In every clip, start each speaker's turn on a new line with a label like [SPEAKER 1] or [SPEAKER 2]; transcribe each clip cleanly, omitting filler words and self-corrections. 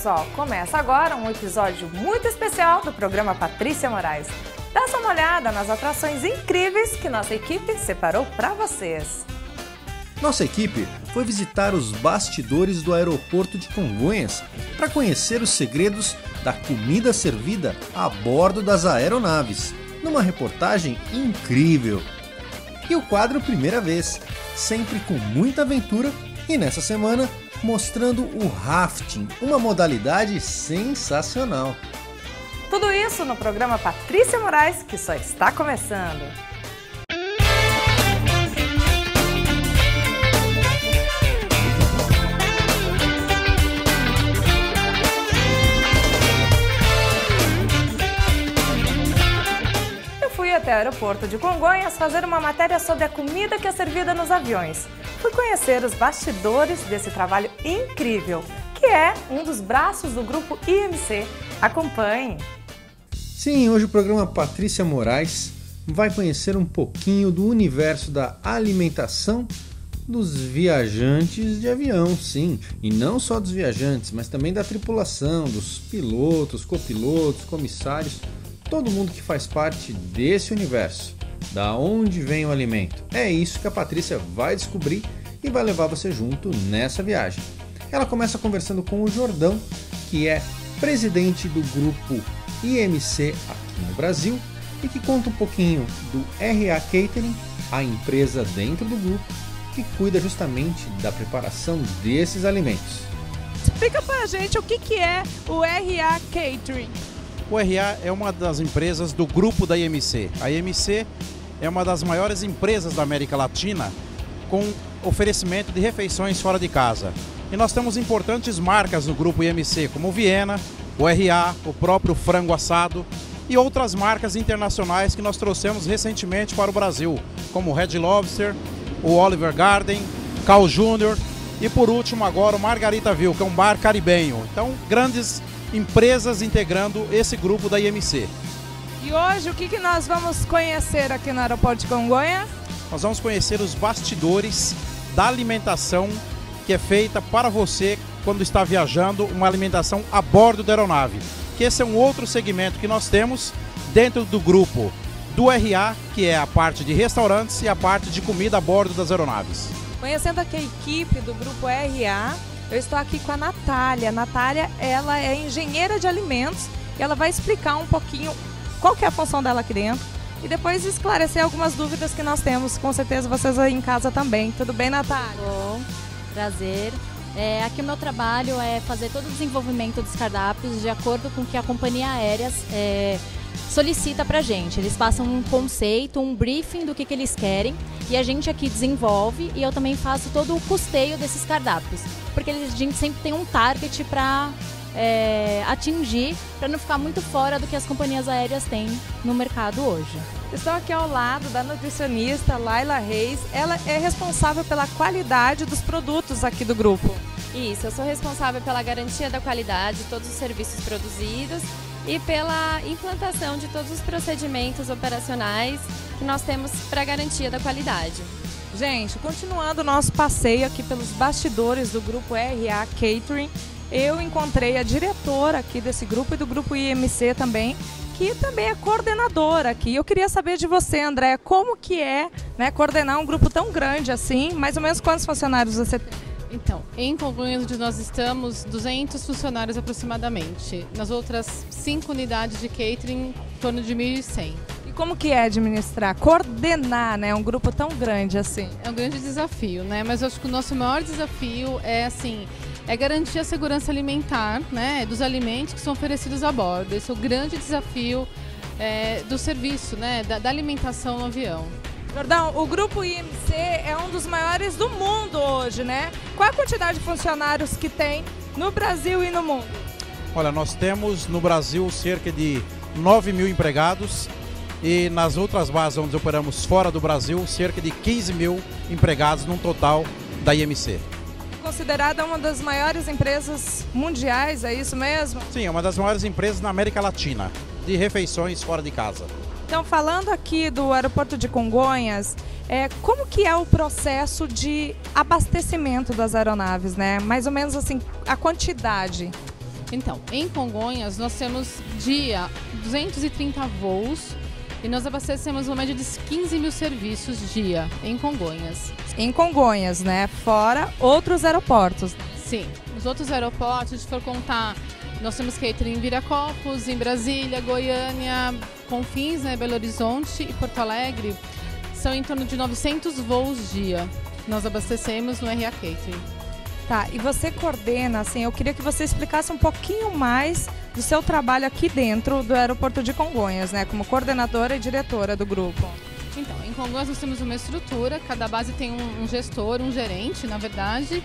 [SPEAKER 1] pessoal, começa agora um episódio muito especial do programa Patrícia Moraes. Dá só uma olhada nas atrações incríveis que nossa equipe separou para vocês.
[SPEAKER 2] Nossa equipe foi visitar os bastidores do aeroporto de Congonhas para conhecer os segredos da comida servida a bordo das aeronaves, numa reportagem incrível. E o quadro Primeira Vez, sempre com muita aventura e nessa semana mostrando o rafting, uma modalidade sensacional.
[SPEAKER 1] Tudo isso no programa Patrícia Moraes, que só está começando. Eu fui até o aeroporto de Congonhas fazer uma matéria sobre a comida que é servida nos aviões. Fui conhecer os bastidores desse trabalho incrível, que é um dos braços do grupo IMC. Acompanhe!
[SPEAKER 2] Sim, hoje o programa Patrícia Moraes vai conhecer um pouquinho do universo da alimentação dos viajantes de avião, sim. E não só dos viajantes, mas também da tripulação, dos pilotos, copilotos, comissários, todo mundo que faz parte desse universo. Da onde vem o alimento? É isso que a Patrícia vai descobrir e vai levar você junto nessa viagem. Ela começa conversando com o Jordão, que é presidente do grupo IMC aqui no Brasil e que conta um pouquinho do RA Catering, a empresa dentro do grupo que cuida justamente da preparação desses alimentos.
[SPEAKER 3] Explica pra gente o que é o RA Catering.
[SPEAKER 4] O RA é uma das empresas do grupo da IMC. A IMC é uma das maiores empresas da América Latina com oferecimento de refeições fora de casa. E nós temos importantes marcas no grupo IMC, como o Viena, o RA, o próprio Frango Assado e outras marcas internacionais que nós trouxemos recentemente para o Brasil, como o Red Lobster, o Oliver Garden, Carl Jr. e por último agora o Margaritaville, que é um bar caribenho. Então, grandes empresas integrando esse grupo da IMC.
[SPEAKER 3] E hoje o que nós vamos conhecer aqui no aeroporto de Congonhas?
[SPEAKER 4] Nós vamos conhecer os bastidores da alimentação que é feita para você quando está viajando, uma alimentação a bordo da aeronave. Que esse é um outro segmento que nós temos dentro do grupo do RA, que é a parte de restaurantes e a parte de comida a bordo das aeronaves.
[SPEAKER 3] Conhecendo aqui a equipe do grupo RA, eu estou aqui com a Natália. A Natália, ela é engenheira de alimentos e ela vai explicar um pouquinho qual que é a função dela aqui dentro e depois esclarecer algumas dúvidas que nós temos, com certeza vocês aí em casa também. Tudo bem, Natália?
[SPEAKER 5] Bom, prazer. Aqui o meu trabalho é fazer todo o desenvolvimento dos cardápios de acordo com o que a companhia aérea solicita pra gente. Eles passam um conceito, um briefing do que eles querem e a gente aqui desenvolve e eu também faço todo o custeio desses cardápios, porque a gente sempre tem um target para atingir, para não ficar muito fora do que as companhias aéreas têm no mercado hoje.
[SPEAKER 3] Estou aqui ao lado da nutricionista Laila Reis. Ela é responsável pela qualidade dos produtos aqui do grupo.
[SPEAKER 6] Isso, eu sou responsável pela garantia da qualidade de todos os serviços produzidos e pela implantação de todos os procedimentos operacionais que nós temos para garantia da qualidade.
[SPEAKER 3] Gente, continuando o nosso passeio aqui pelos bastidores do grupo RA Catering, eu encontrei a diretora aqui desse grupo e do grupo IMC também, que também é coordenadora aqui. Eu queria saber de você, Andréa, como que é, né, coordenar um grupo tão grande assim? Mais ou menos quantos funcionários você tem?
[SPEAKER 7] Então, em Congonhas, onde nós estamos, 200 funcionários aproximadamente. Nas outras 5 unidades de catering, em torno de 1.100.
[SPEAKER 3] E como que é administrar, coordenar, né, um grupo tão grande assim?
[SPEAKER 7] É um grande desafio, né? Mas eu acho que o nosso maior desafio é garantir a segurança alimentar, né, dos alimentos que são oferecidos a bordo. Esse é o grande desafio do serviço, né, da alimentação no avião.
[SPEAKER 3] Jordão, o grupo IMC é um dos maiores do mundo hoje, né? Qual a quantidade de funcionários que tem no Brasil e no mundo?
[SPEAKER 4] Olha, nós temos no Brasil cerca de 9.000 empregados e nas outras bases onde operamos fora do Brasil, cerca de 15.000 empregados num total da IMC.
[SPEAKER 3] Considerada uma das maiores empresas mundiais, é isso mesmo?
[SPEAKER 4] Sim, é uma das maiores empresas na América Latina de refeições fora de casa.
[SPEAKER 3] Então, falando aqui do aeroporto de Congonhas, como que é o processo de abastecimento das aeronaves, né? Mais ou menos assim, a quantidade.
[SPEAKER 7] Então, em Congonhas, nós temos dia 230 voos e nós abastecemos uma média de 15 mil serviços dia em Congonhas.
[SPEAKER 3] Em Congonhas, né? Fora outros aeroportos.
[SPEAKER 7] Sim, os outros aeroportos, se for contar, nós temos catering em Viracopos, em Brasília, Goiânia, Confins, né, Belo Horizonte e Porto Alegre. São em torno de 900 voos dia. Nós abastecemos no RA Catering.
[SPEAKER 3] Tá, e você coordena, assim, eu queria que você explicasse um pouquinho mais do seu trabalho aqui dentro do aeroporto de Congonhas, né? Como coordenadora e diretora do grupo.
[SPEAKER 7] Então, em Congonhas nós temos uma estrutura, cada base tem um gestor, um gerente, na verdade.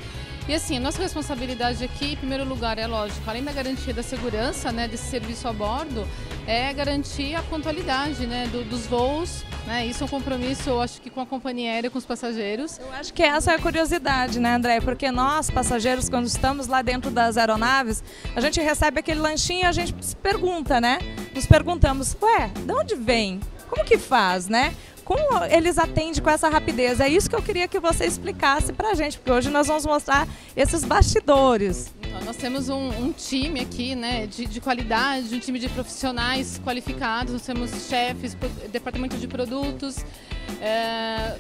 [SPEAKER 7] E assim, a nossa responsabilidade aqui, em primeiro lugar, é lógico, além da garantia da segurança, né, desse serviço a bordo, é garantir a pontualidade, né, dos voos, né, isso é um compromisso, eu acho que com a companhia aérea, com os passageiros.
[SPEAKER 3] Eu acho que essa é a curiosidade, né, André? Porque nós, passageiros, quando estamos lá dentro das aeronaves, a gente recebe aquele lanchinho e a gente se pergunta, né? Nos perguntamos, ué, de onde vem? Como que faz, né? Como eles atendem com essa rapidez? É isso que eu queria que você explicasse pra gente, porque hoje nós vamos mostrar esses bastidores.
[SPEAKER 7] Então, nós temos um time aqui, né, de qualidade, um time de profissionais qualificados, nós temos chefes, departamento de produtos.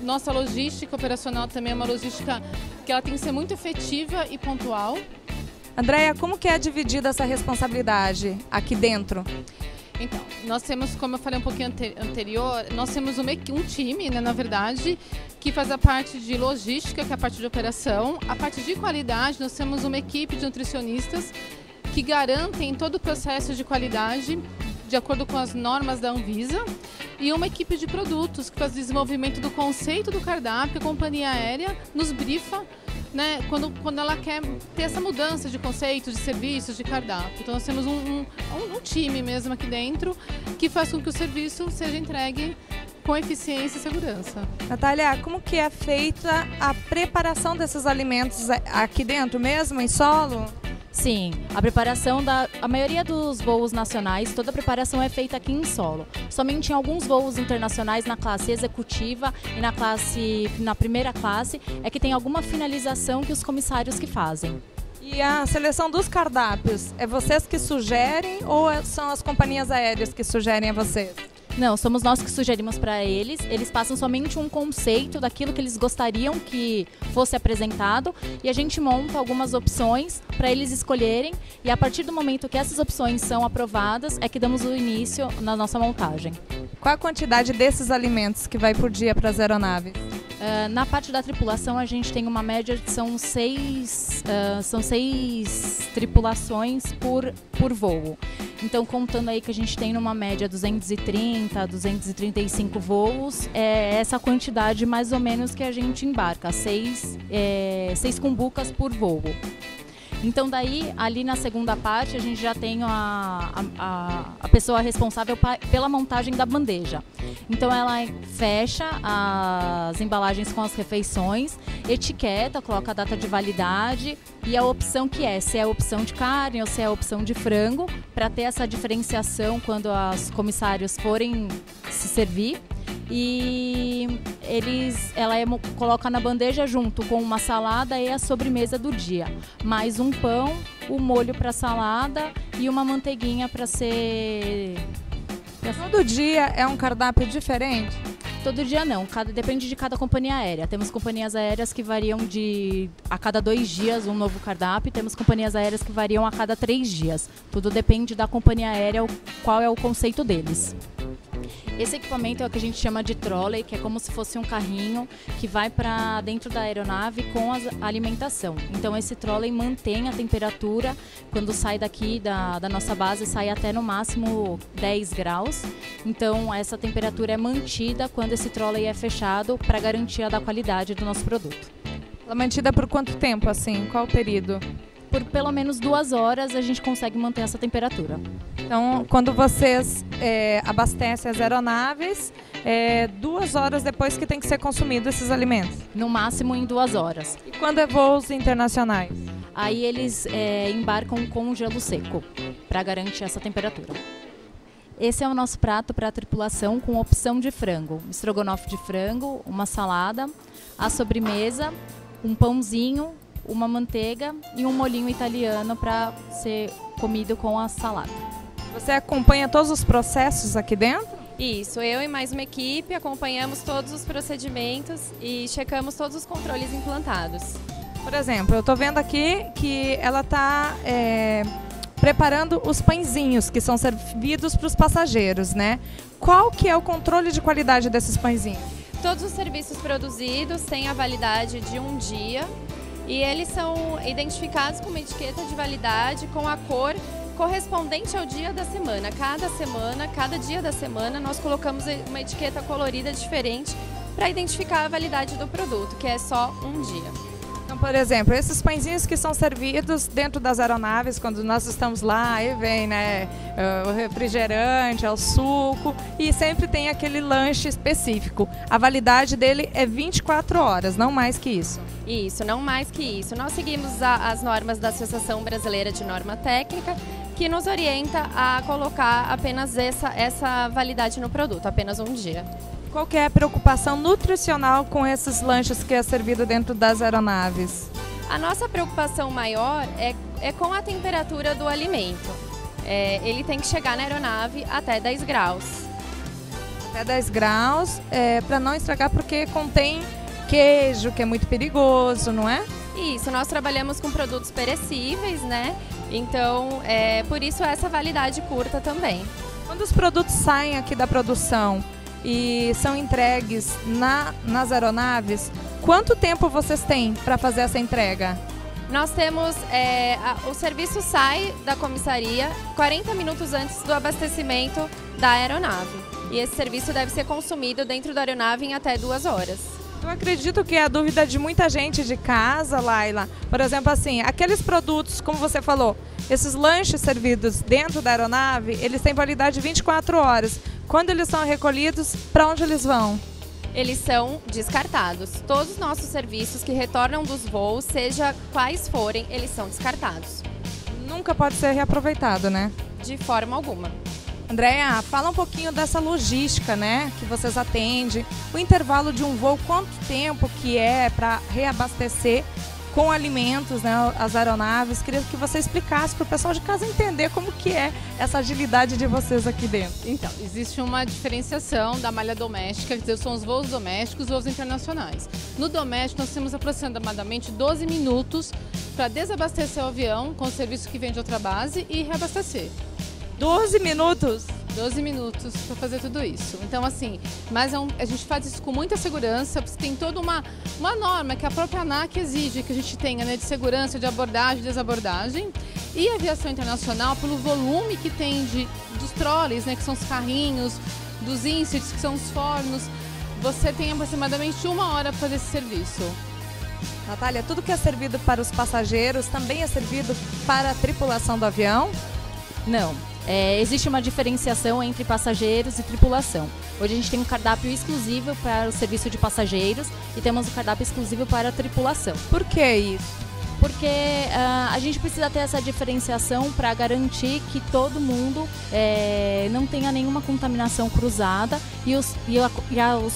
[SPEAKER 7] Nossa logística operacional também é uma logística que ela tem que ser muito efetiva e pontual.
[SPEAKER 3] Andréia, como que é dividida essa responsabilidade aqui dentro?
[SPEAKER 7] Então, nós temos, como eu falei um pouquinho anterior, nós temos um time, né, na verdade, que faz a parte de logística, que é a parte de operação. A parte de qualidade, nós temos uma equipe de nutricionistas que garantem todo o processo de qualidade de acordo com as normas da Anvisa, e uma equipe de produtos que faz o desenvolvimento do conceito do cardápio. A companhia aérea nos brifa, né, quando ela quer ter essa mudança de conceitos, de serviços, de cardápio. Então nós temos um time mesmo aqui dentro que faz com que o serviço seja entregue com eficiência e segurança.
[SPEAKER 3] Natália, como que é feita a preparação desses alimentos aqui dentro mesmo, em solo?
[SPEAKER 5] Sim, a preparação a maioria dos voos nacionais, toda a preparação é feita aqui em solo. Somente em alguns voos internacionais na classe executiva e na primeira classe é que tem alguma finalização que os comissários que fazem.
[SPEAKER 3] E a seleção dos cardápios, é vocês que sugerem ou são as companhias aéreas que sugerem a vocês?
[SPEAKER 5] Não, somos nós que sugerimos para eles. Eles passam somente um conceito daquilo que eles gostariam que fosse apresentado e a gente monta algumas opções para eles escolherem, e a partir do momento que essas opções são aprovadas é que damos o início na nossa montagem.
[SPEAKER 3] Qual a quantidade desses alimentos que vai por dia para as aeronaves?
[SPEAKER 5] Na parte da tripulação a gente tem uma média de são seis tripulações por voo. Então, contando aí que a gente tem numa média 230, 235 voos, é essa quantidade mais ou menos que a gente embarca, seis cumbucas por voo. Então daí, ali na segunda parte, a gente já tem a pessoa responsável pela montagem da bandeja. Então ela fecha as embalagens com as refeições, etiqueta, coloca a data de validade e a opção que é, se é a opção de carne ou se é a opção de frango, para ter essa diferenciação quando os comissários forem se servir. E ela coloca na bandeja junto com uma salada e a sobremesa do dia, mais um pão, o molho para salada e uma manteiguinha para ser...
[SPEAKER 3] Todo dia é um cardápio diferente?
[SPEAKER 5] Todo dia não, depende de cada companhia aérea. Temos companhias aéreas que variam a cada 2 dias um novo cardápio, temos companhias aéreas que variam a cada 3 dias. Tudo depende da companhia aérea, qual é o conceito deles. Esse equipamento é o que a gente chama de trolley, que é como se fosse um carrinho que vai para dentro da aeronave com a alimentação. Então esse trolley mantém a temperatura, quando sai daqui da nossa base, sai até no máximo 10 graus. Então essa temperatura é mantida quando esse trolley é fechado para garantia da qualidade do nosso produto.
[SPEAKER 3] Ela é mantida por quanto tempo, assim? Qual o período?
[SPEAKER 5] Por pelo menos 2 horas a gente consegue manter essa temperatura.
[SPEAKER 3] Então, quando vocês abastecem as aeronaves, 2 horas depois que tem que ser consumido esses alimentos?
[SPEAKER 5] No máximo em 2 horas.
[SPEAKER 3] E quando é voos internacionais?
[SPEAKER 5] Aí eles embarcam com gelo seco, para garantir essa temperatura. Esse é o nosso prato para a tripulação com opção de frango. Estrogonofe de frango, uma salada, a sobremesa, um pãozinho, uma manteiga e um molhinho italiano para ser comido com a salada.
[SPEAKER 3] Você acompanha todos os processos aqui dentro?
[SPEAKER 6] Isso, eu e mais uma equipe acompanhamos todos os procedimentos e checamos todos os controles implantados.
[SPEAKER 3] Por exemplo, eu estou vendo aqui que ela está preparando os pãezinhos que são servidos para os passageiros, né? Qual que é o controle de qualidade desses pãezinhos?
[SPEAKER 6] Todos os serviços produzidos têm a validade de 1 dia e eles são identificados com uma etiqueta de validade com a cor correspondente ao dia da semana. Cada dia da semana, nós colocamos uma etiqueta colorida diferente para identificar a validade do produto, que é só 1 dia.
[SPEAKER 3] Então, por exemplo, esses pãezinhos que são servidos dentro das aeronaves, quando nós estamos lá, aí vem, né, o refrigerante, o suco, e sempre tem aquele lanche específico. A validade dele é 24 horas, não mais que isso.
[SPEAKER 6] Isso, não mais que isso. Nós seguimos as normas da Associação Brasileira de Norma Técnica, que nos orienta a colocar apenas essa validade no produto, apenas 1 dia.
[SPEAKER 3] Qual que é a preocupação nutricional com esses lanches que é servido dentro das aeronaves?
[SPEAKER 6] A nossa preocupação maior é com a temperatura do alimento. Ele tem que chegar na aeronave até 10 graus.
[SPEAKER 3] Até 10 graus, para não estragar, porque contém queijo, que é muito perigoso, não é?
[SPEAKER 6] Isso, nós trabalhamos com produtos perecíveis, né? Então, por isso essa validade curta também.
[SPEAKER 3] Quando os produtos saem aqui da produção e são entregues nas aeronaves, quanto tempo vocês têm para fazer essa entrega?
[SPEAKER 6] Nós temos, o serviço sai da comissaria 40 minutos antes do abastecimento da aeronave. E esse serviço deve ser consumido dentro da aeronave em até 2 horas.
[SPEAKER 3] Eu acredito que é a dúvida de muita gente de casa, Laila. Por exemplo, assim, aqueles produtos, como você falou, esses lanches servidos dentro da aeronave, eles têm validade de 24 horas. Quando eles são recolhidos, para onde eles vão?
[SPEAKER 6] Eles são descartados. Todos os nossos serviços que retornam dos voos, seja quais forem, eles são descartados.
[SPEAKER 3] Nunca pode ser reaproveitado, né?
[SPEAKER 6] De forma alguma.
[SPEAKER 3] Andréa, fala um pouquinho dessa logística, né, que vocês atendem. O intervalo de um voo, quanto tempo que é para reabastecer com alimentos, né, as aeronaves? Queria que você explicasse para o pessoal de casa entender como que é essa agilidade de vocês aqui dentro.
[SPEAKER 7] Então, existe uma diferenciação da malha doméstica, quer dizer, são os voos domésticos e os voos internacionais. No doméstico, nós temos aproximadamente 12 minutos para desabastecer o avião com o serviço que vem de outra base e reabastecer.
[SPEAKER 3] 12 minutos?
[SPEAKER 7] 12 minutos para fazer tudo isso. Então, assim, mas a gente faz isso com muita segurança, porque tem toda uma norma que a própria ANAC exige que a gente tenha, né, de segurança, de abordagem, desabordagem. E a aviação internacional, pelo volume que tem dos trolleys, né, que são os carrinhos, dos inserts, que são os fornos, você tem aproximadamente 1 hora para fazer esse serviço.
[SPEAKER 3] Natália, tudo que é servido para os passageiros também é servido para a tripulação do avião?
[SPEAKER 5] Não. Existe uma diferenciação entre passageiros e tripulação. Hoje a gente tem um cardápio exclusivo para o serviço de passageiros e temos um cardápio exclusivo para a tripulação.
[SPEAKER 3] Por que isso?
[SPEAKER 5] Porque a gente precisa ter essa diferenciação para garantir que todo mundo não tenha nenhuma contaminação cruzada e os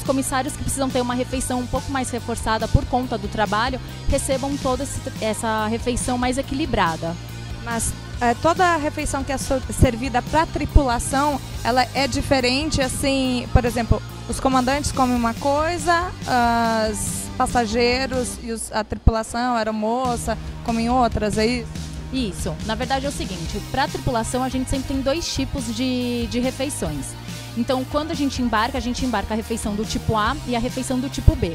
[SPEAKER 5] comissários que precisam ter uma refeição um pouco mais reforçada por conta do trabalho recebam toda essa refeição mais equilibrada.
[SPEAKER 3] Mas toda a refeição que é servida para a tripulação, ela é diferente, assim, por exemplo, os comandantes comem uma coisa, os passageiros e a tripulação, a aeromoça, comem outras, é isso?
[SPEAKER 5] Isso. Na verdade é o seguinte, para a tripulação a gente sempre tem 2 tipos de refeições. Então, quando a gente embarca a refeição do tipo A e a refeição do tipo B.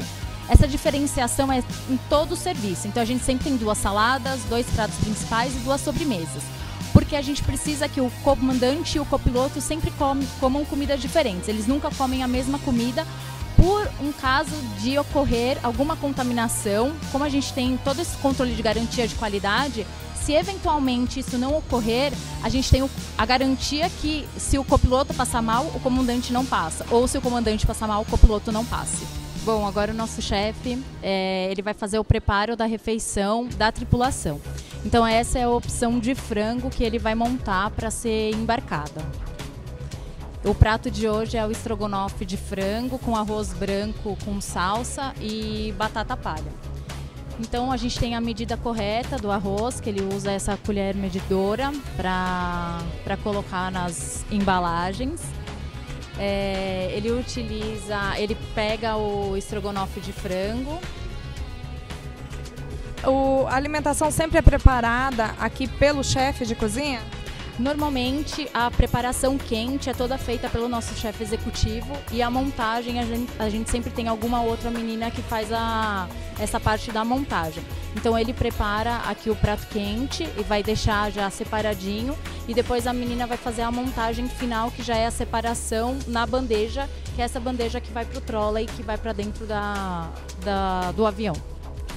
[SPEAKER 5] Essa diferenciação é em todo o serviço. Então, a gente sempre tem 2 saladas, 2 pratos principais e 2 sobremesas. Porque a gente precisa que o comandante e o copiloto sempre comam comidas diferentes. Eles nunca comem a mesma comida. Por um caso de ocorrer alguma contaminação, como a gente tem todo esse controle de garantia de qualidade, se eventualmente isso não ocorrer, a gente tem a garantia que se o copiloto passar mal, o comandante não passa. Ou se o comandante passar mal, o copiloto não passe. Bom, agora o nosso chefe, ele vai fazer o preparo da refeição da tripulação. Então essa é a opção de frango que ele vai montar para ser embarcada. O prato de hoje é o estrogonofe de frango com arroz branco com salsa e batata palha. Então a gente tem a medida correta do arroz, que ele usa essa colher medidora para colocar nas embalagens. Ele pega o estrogonofe de frango.
[SPEAKER 3] A alimentação sempre é preparada aqui pelo chefe de cozinha?
[SPEAKER 5] Normalmente a preparação quente é toda feita pelo nosso chefe executivo e a montagem a gente sempre tem alguma outra menina que faz essa parte da montagem. Então ele prepara aqui o prato quente e vai deixar já separadinho e depois a menina vai fazer a montagem final, que já é a separação na bandeja, que é essa bandeja que vai para o trolley, que vai para dentro do avião.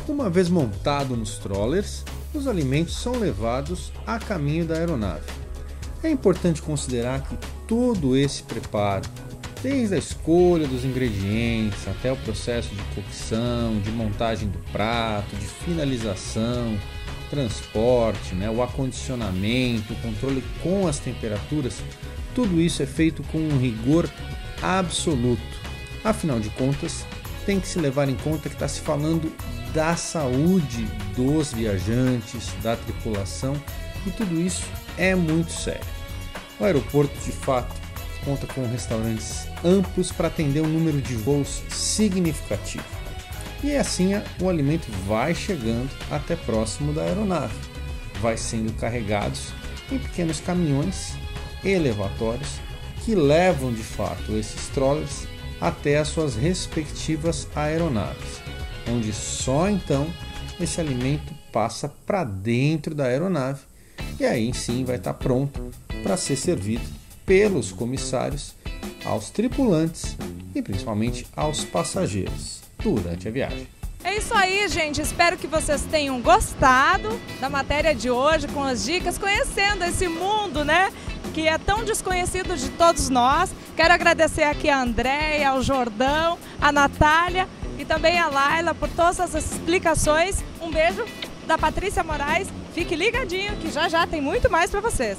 [SPEAKER 2] Uma vez montado nos trollers, os alimentos são levados a caminho da aeronave. É importante considerar que todo esse preparo, desde a escolha dos ingredientes até o processo de cocção, de montagem do prato, de finalização, transporte, o acondicionamento, o controle com as temperaturas, tudo isso é feito com um rigor absoluto. Afinal de contas, tem que se levar em conta que está se falando da saúde dos viajantes, da tripulação, e tudo isso é muito sério. O aeroporto, de fato, conta com restaurantes amplos para atender um número de voos significativo. E assim o alimento vai chegando até próximo da aeronave, vai sendo carregados em pequenos caminhões elevatórios que levam de fato esses trollers até as suas respectivas aeronaves, onde só então esse alimento passa para dentro da aeronave e aí sim vai estar pronto para ser servido pelos comissários aos tripulantes e principalmente aos passageiros durante a viagem.
[SPEAKER 3] É isso aí, gente. Espero que vocês tenham gostado da matéria de hoje, com as dicas, conhecendo esse mundo, que é tão desconhecido de todos nós. Quero agradecer aqui a Andréia, ao Jordão, a Natália e também a Laila por todas as explicações. Um beijo da Patrícia Moraes. Fique ligadinho que já tem muito mais para vocês.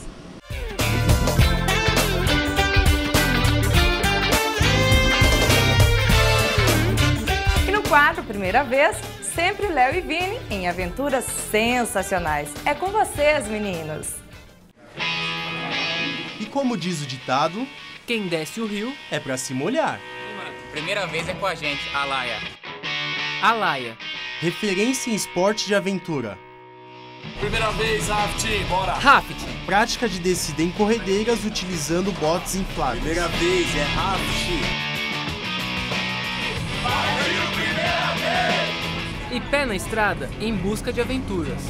[SPEAKER 3] E no quadro Primeira Vez, sempre Léo e Vini em aventuras sensacionais. É com vocês, meninos!
[SPEAKER 8] E como diz o ditado,
[SPEAKER 9] quem desce o rio
[SPEAKER 8] é pra se molhar.
[SPEAKER 9] Primeira vez é com a gente, Alaia. Alaia,
[SPEAKER 8] referência em esporte de aventura.
[SPEAKER 10] Primeira vez, rafting, bora!
[SPEAKER 9] Rafting,
[SPEAKER 8] prática de descida em corredeiras utilizando botes infláveis.
[SPEAKER 10] Primeira vez é rafting.
[SPEAKER 9] E pé na estrada em busca de aventuras.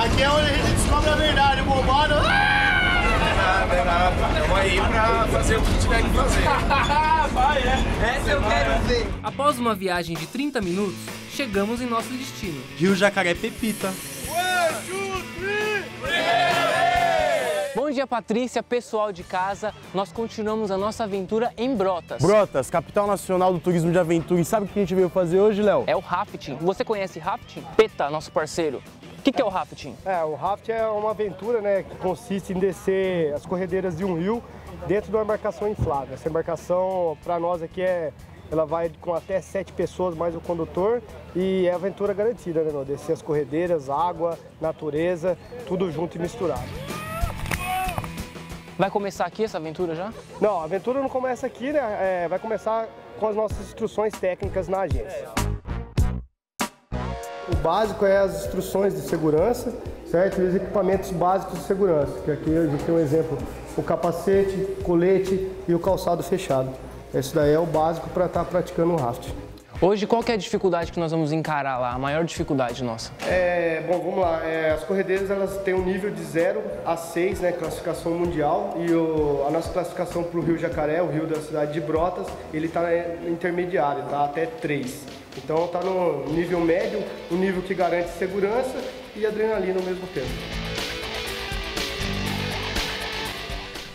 [SPEAKER 10] Aqui é onde a gente descobre a verdade, o bombado. É nada. Estamos aí pra fazer o que tiver que fazer. Vai, essa eu quero ver.
[SPEAKER 9] Após uma viagem de 30 minutos, chegamos em nosso destino.
[SPEAKER 8] Rio Jacaré Pepita.
[SPEAKER 9] Bom dia, Patrícia, pessoal de casa. Nós continuamos a nossa aventura em Brotas.
[SPEAKER 11] Brotas, capital nacional do turismo de aventura. E sabe o que a gente veio fazer hoje, Léo?
[SPEAKER 9] É o rafting. Você conhece rafting? Peta, nosso parceiro. O que é o rafting?
[SPEAKER 11] O rafting é uma aventura, que consiste em descer as corredeiras de um rio dentro de uma embarcação inflável. Essa embarcação, para nós aqui, ela vai com até 7 pessoas mais o condutor e é aventura garantida, meu? Descer as corredeiras, água, natureza, tudo junto e misturado.
[SPEAKER 9] Vai começar aqui essa aventura já?
[SPEAKER 11] Não, a aventura não começa aqui, vai começar com as nossas instruções técnicas na agência. O básico é as instruções de segurança, certo? E os equipamentos básicos de segurança, que aqui a gente tem um exemplo, o capacete, colete e o calçado fechado. Esse daí é o básico para estar praticando o rafting.
[SPEAKER 9] Hoje, qual que é a dificuldade que nós vamos encarar lá? A maior dificuldade nossa?
[SPEAKER 11] Bom, vamos lá. As corredeiras elas têm um nível de 0 a 6, classificação mundial. E a nossa classificação para o Rio Jacaré, o rio da cidade de Brotas, ele está intermediário, tá até 3. Então está no nível médio, um nível que garante segurança e adrenalina ao mesmo tempo.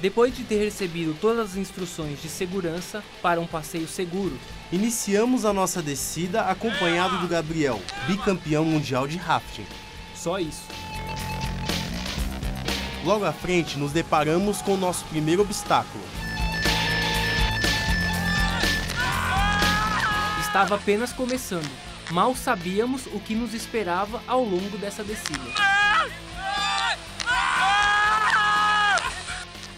[SPEAKER 9] Depois de ter recebido todas as instruções de segurança para um passeio seguro,
[SPEAKER 8] iniciamos a nossa descida acompanhado do Gabriel, bicampeão mundial de rafting.
[SPEAKER 9] Só isso.
[SPEAKER 8] Logo à frente, nos deparamos com o nosso primeiro obstáculo.
[SPEAKER 9] Estava apenas começando. Mal sabíamos o que nos esperava ao longo dessa descida.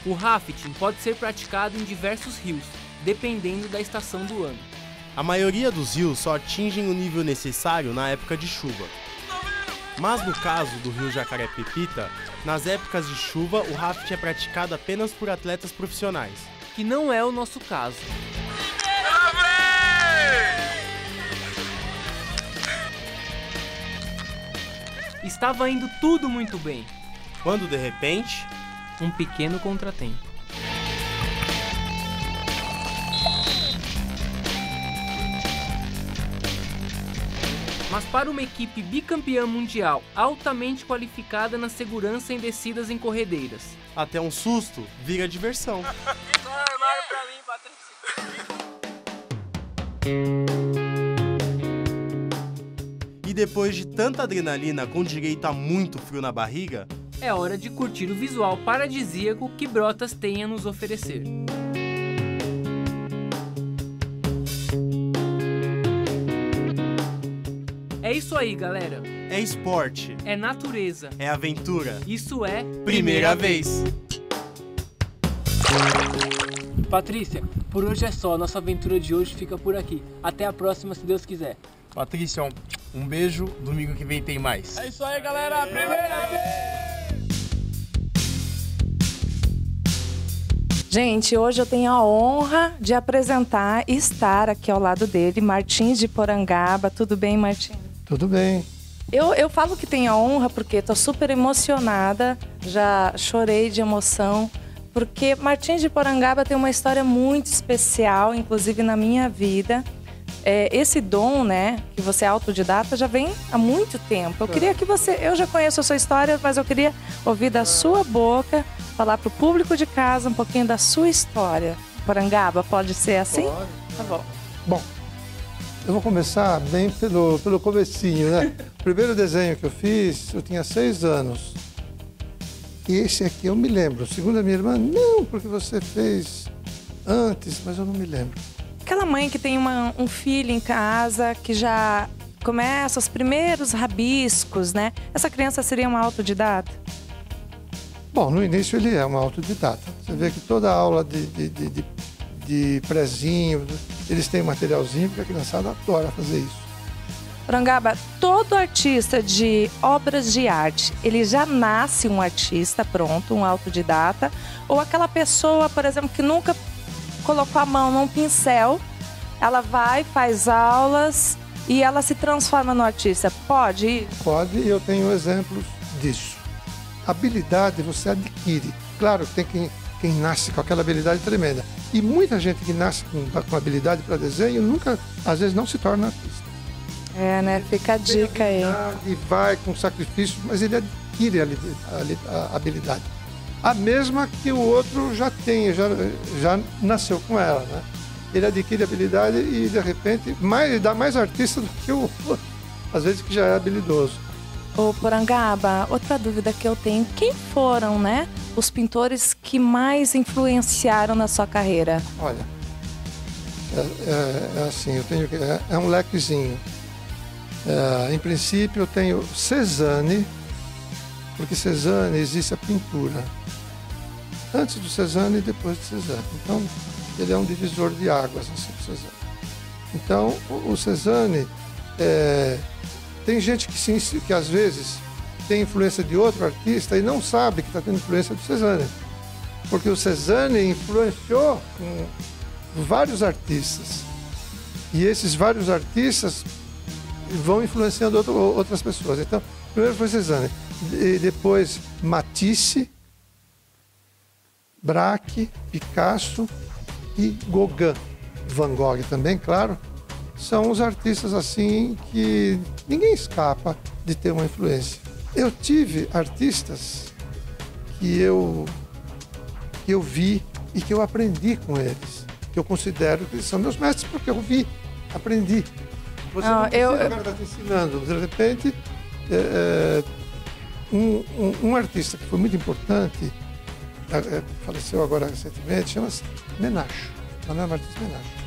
[SPEAKER 9] O rafting pode ser praticado em diversos rios, dependendo da estação do ano.
[SPEAKER 8] A maioria dos rios só atingem o nível necessário na época de chuva. Mas no caso do rio Jacaré-Pepita, nas épocas de chuva o rafting é praticado apenas por atletas profissionais.
[SPEAKER 9] Que não é o nosso caso. Estava indo tudo muito bem,
[SPEAKER 8] quando de repente,
[SPEAKER 9] um pequeno contratempo. Mas para uma equipe bicampeã mundial altamente qualificada na segurança em descidas em corredeiras,
[SPEAKER 8] até um susto vira diversão. E depois de tanta adrenalina com direito a muito frio na barriga,
[SPEAKER 9] é hora de curtir o visual paradisíaco que Brotas tem a nos oferecer. É isso aí, galera.
[SPEAKER 8] É esporte.
[SPEAKER 9] É natureza.
[SPEAKER 8] É aventura.
[SPEAKER 9] Isso é...
[SPEAKER 8] Primeira vez.
[SPEAKER 9] Patrícia, por hoje é só. Nossa aventura de hoje fica por aqui. Até a próxima, se Deus quiser.
[SPEAKER 10] Patrícia, um beijo. Domingo que vem tem mais.
[SPEAKER 9] É isso aí, galera. Primeira vez!
[SPEAKER 1] Gente, hoje eu tenho a honra de apresentar e estar aqui ao lado dele, Martins de Porangaba. Tudo bem, Martins?
[SPEAKER 12] Tudo bem.
[SPEAKER 1] Eu falo que tenho a honra porque estou super emocionada, já chorei de emoção, porque Martins de Porangaba tem uma história muito especial, inclusive na minha vida. Esse dom, né, que você é autodidata, já vem há muito tempo. Eu queria que eu já conheço a sua história, mas eu queria ouvir da sua boca, falar para o público de casa um pouquinho da sua história. Porangaba, pode ser assim?
[SPEAKER 12] Pode.
[SPEAKER 1] Tá bom.
[SPEAKER 12] Bom, eu vou começar bem pelo comecinho, né? O primeiro desenho que eu fiz, eu tinha 6 anos. E esse aqui eu me lembro. Segundo a minha irmã, não, porque você fez antes, mas eu não me lembro.
[SPEAKER 1] Aquela mãe que tem um filho em casa, que já começa os primeiros rabiscos, né? Essa criança seria uma autodidata?
[SPEAKER 12] Bom, no início ele é uma autodidata. Você vê que toda aula de prezinho, eles têm materialzinho, porque a criançada adora fazer isso.
[SPEAKER 1] Porangaba, todo artista de obras de arte, ele já nasce um artista pronto, um autodidata? Ou aquela pessoa, por exemplo, que nunca colocou a mão num pincel, ela vai, faz aulas e ela se transforma no artista? Pode?
[SPEAKER 12] Pode, e eu tenho exemplos disso. Habilidade você adquire. Claro que tem quem nasce com aquela habilidade tremenda. E muita gente que nasce com habilidade para desenho nunca, às vezes, não se torna artista.
[SPEAKER 1] Né? Fica a dica aí.
[SPEAKER 12] E vai com sacrifício, mas ele adquire a habilidade. A mesma que o outro já tem, já nasceu com ela, né? Ele adquire habilidade e, de repente, dá mais artista do que o outro, às vezes que já é habilidoso.
[SPEAKER 1] Ô Porangaba, outra dúvida que eu tenho, quem foram, né, os pintores que mais influenciaram na sua carreira?
[SPEAKER 12] Olha, assim, eu tenho um lequezinho. Em princípio eu tenho Cézanne, porque Cézanne existe a pintura. Antes do Cézanne e depois de Cézanne. Então, ele é um divisor de águas, assim, o Cézanne. Então, o Cézanne, tem gente que às vezes tem influência de outro artista e não sabe que está tendo influência do Cézanne. Porque o Cézanne influenciou vários artistas. E esses vários artistas vão influenciando outras pessoas. Então, primeiro foi Cézanne, e depois Matisse, Braque, Picasso e Gauguin. Van Gogh também, claro. São os artistas assim que ninguém escapa de ter uma influência. Eu tive artistas que eu vi e que eu aprendi com eles, que eu considero que são meus mestres porque eu vi, aprendi. Você não precisa agora estar te ensinando. De repente, um artista que foi muito importante, faleceu agora recentemente, chama-se Menacho. Manuel Martins Menacho.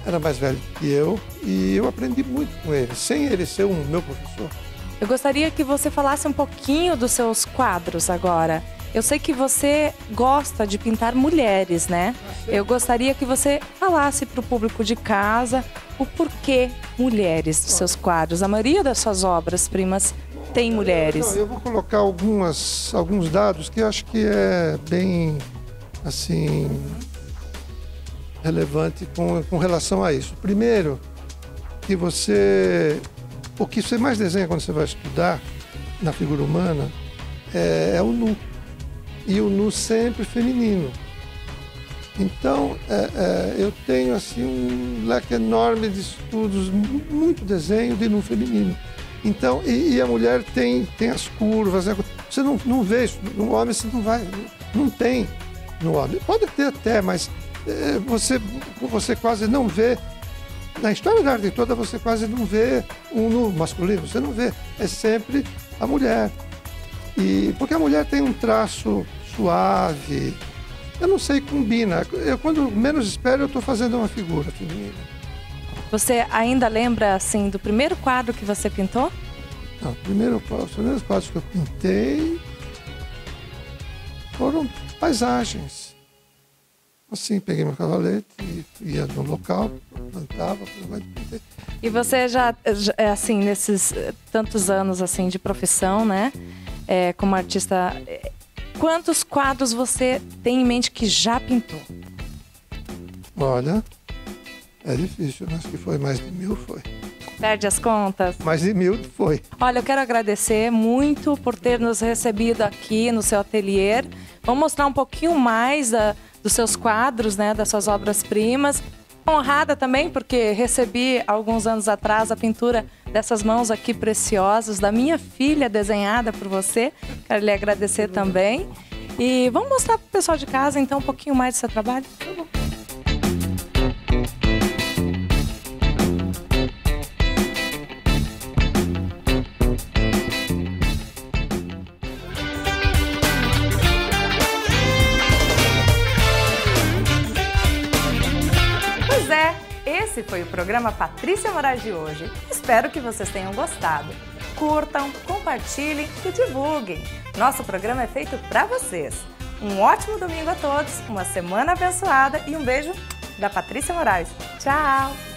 [SPEAKER 12] era mais velho que eu e eu aprendi muito com ele, sem ele ser o meu professor.
[SPEAKER 1] Eu gostaria que você falasse um pouquinho dos seus quadros agora. Eu sei que você gosta de pintar mulheres, né? Eu gostaria que você falasse para o público de casa o porquê mulheres dos seus quadros. A maioria das suas obras-primas tem mulheres.
[SPEAKER 12] Eu vou colocar alguns dados que eu acho que é bem, assim, relevante com relação a isso. Primeiro, que o que você mais desenha quando você vai estudar na figura humana é o nu. E o nu sempre feminino. Então, eu tenho assim um leque enorme de estudos, muito desenho de nu feminino. Então, e a mulher tem as curvas, né? Você não vê isso, no homem você não tem no homem. Pode ter até, mas você quase não vê. Na história da arte toda você quase não vê um nu masculino, você não vê, é sempre a mulher. Porque a mulher tem um traço suave, eu não sei, combina. Quando menos espero, eu estou fazendo uma figura feminina.
[SPEAKER 1] Você ainda lembra, assim, do primeiro quadro que você pintou?
[SPEAKER 12] Não, os primeiros quadros que eu pintei foram paisagens. Assim, peguei meu cavalete, ia no local, plantava, pintei.
[SPEAKER 1] E você já, assim, nesses tantos anos, assim, de profissão, né? Como artista, quantos quadros você tem em mente que já pintou?
[SPEAKER 12] Olha, é difícil, acho que foi mais de 1000, foi.
[SPEAKER 1] Perde as contas?
[SPEAKER 12] Mais de 1000 foi.
[SPEAKER 1] Olha, eu quero agradecer muito por ter nos recebido aqui no seu ateliê. Vamos mostrar um pouquinho mais dos seus quadros, né, das suas obras-primas. Honrada também, porque recebi alguns anos atrás a pintura dessas mãos aqui preciosas, da minha filha, desenhada por você. Quero lhe agradecer também. E vamos mostrar para o pessoal de casa, então, um pouquinho mais do seu trabalho? Tá bom. Esse foi o programa Patrícia Moraes de hoje. Espero que vocês tenham gostado. Curtam, compartilhem e divulguem. Nosso programa é feito para vocês. Um ótimo domingo a todos, uma semana abençoada e um beijo da Patrícia Moraes. Tchau!